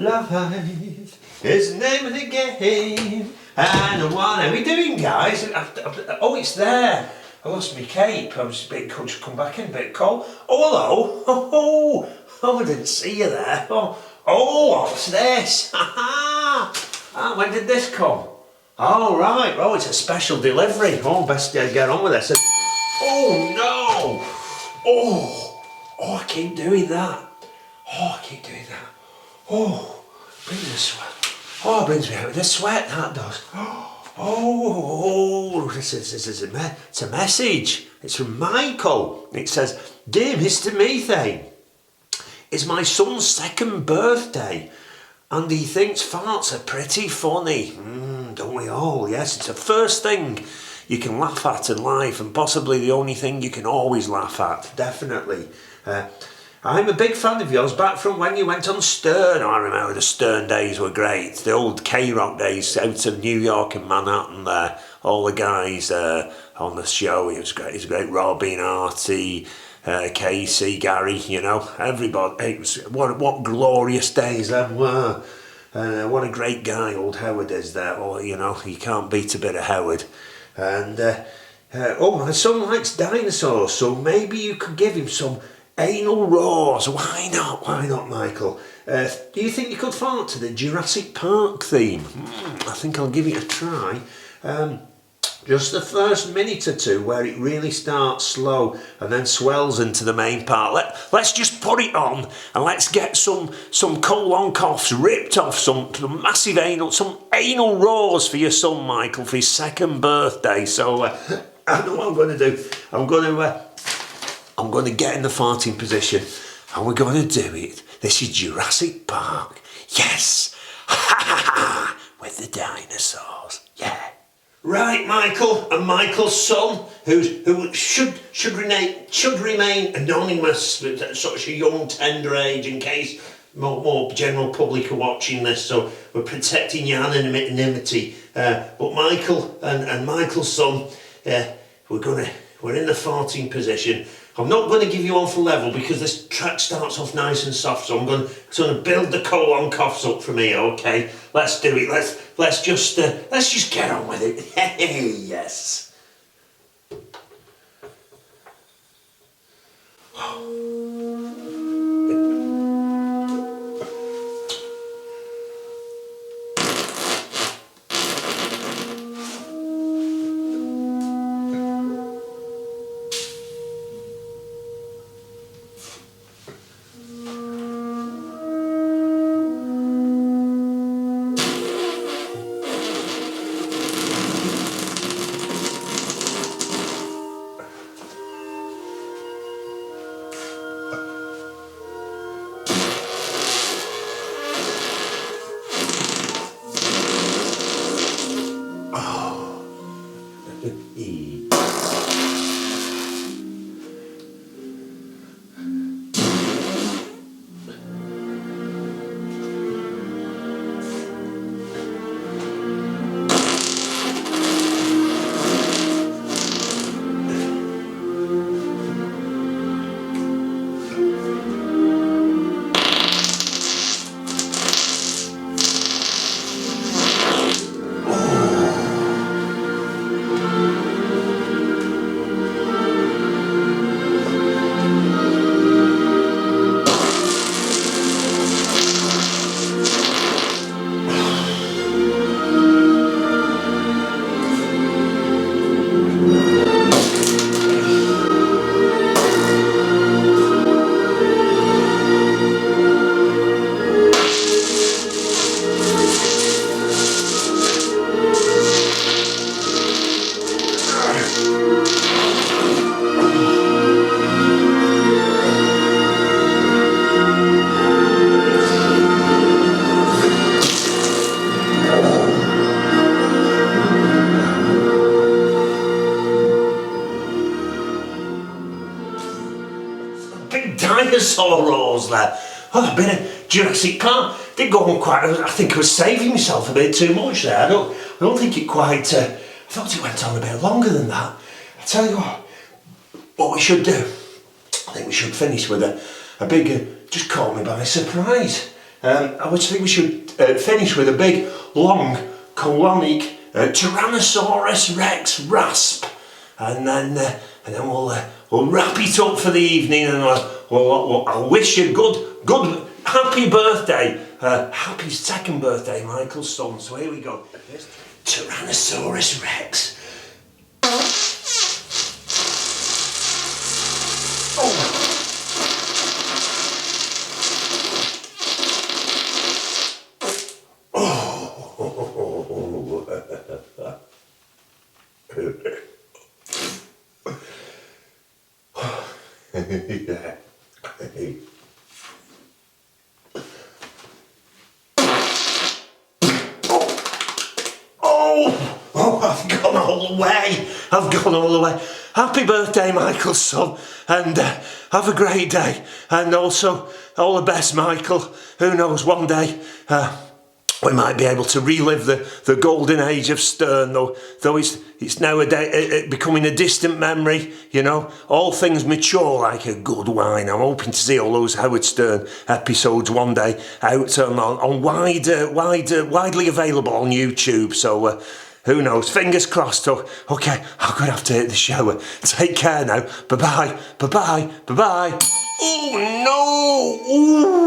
Life is the name of the game. And what are we doing, guys? Oh, it's there. I lost my cape. I was a bit cold. Just come back in a bit cold. Oh, hello. Oh, I didn't see you there. Oh, what's this? When did this come? Oh, right. Oh, it's a special delivery. Oh, best get on with this. Oh, no. Oh, I keep doing that. Oh, brings the sweat. Oh, it brings me out with the sweat, that does. Oh, it's a message. It's from Michael. It says, "Dear Mr. Methane, it's my son's 2nd birthday and he thinks farts are pretty funny." Don't we all? Yes, it's the first thing you can laugh at in life and possibly the only thing you can always laugh at, definitely. I'm a big fan of yours back from when you went on Stern. I remember the Stern days were great. The old K-Rock days out of New York and Manhattan there. All the guys on the show, it was great. It was great. Robin, Artie, Casey, Gary, you know, everybody. It was, what glorious days them were. What a great guy old Howard is there. Or, you know, you can't beat a bit of Howard. And, my son likes dinosaurs, so maybe you could give him some anal roars. Why not, Michael? Do you think you could fart to the Jurassic Park theme? I think I'll give it a try. Just the first minute or two where it really starts slow and then swells into the main part. Let's just put it on and let's get some colon coughs ripped off, some massive anal roars for your son Michael for his 2nd birthday. So I know what I'm going to do. I'm going to get in the farting position and we're going to do it. This is Jurassic Park. Yes! Ha ha ha! With the dinosaurs. Yeah. Right, Michael and Michael's son, who should remain anonymous at such a young, tender age in case more general public are watching this, so we're protecting your anonymity. But Michael and Michael's son, we're in the farting position. I'm not going to give you one for level because this track starts off nice and soft, so I'm going to build the colon coughs up from here. Okay, let's do it. Let's just get on with it. Hey, yes. Dinosaur roars there. Oh, I've been at Jurassic Park. Did go on quite. I think I was saving myself a bit too much there. I don't think it quite. I thought it went on a bit longer than that. I tell you what we should do. I think we should finish with a big. Just caught me by surprise. I would think we should finish with a big, long, colonic Tyrannosaurus Rex rasp, and then we'll wrap it up for the evening, and I'll wish you good, happy birthday, happy second birthday, Michael's son. So here we go. Here's Tyrannosaurus Rex. Yeah. I've gone all the way. I've gone all the way. Happy birthday, Michael's son, and have a great day. And also, all the best, Michael. Who knows, one day we might be able to relive the golden age of Stern, though it's nowadays becoming a distant memory. You know, all things mature like a good wine. I'm hoping to see all those Howard Stern episodes one day out on widely available on YouTube. So who knows? Fingers crossed. Okay, I'm gonna have to hit the shower. Take care now. Bye bye. Bye bye. Bye bye. Oh no! Ooh.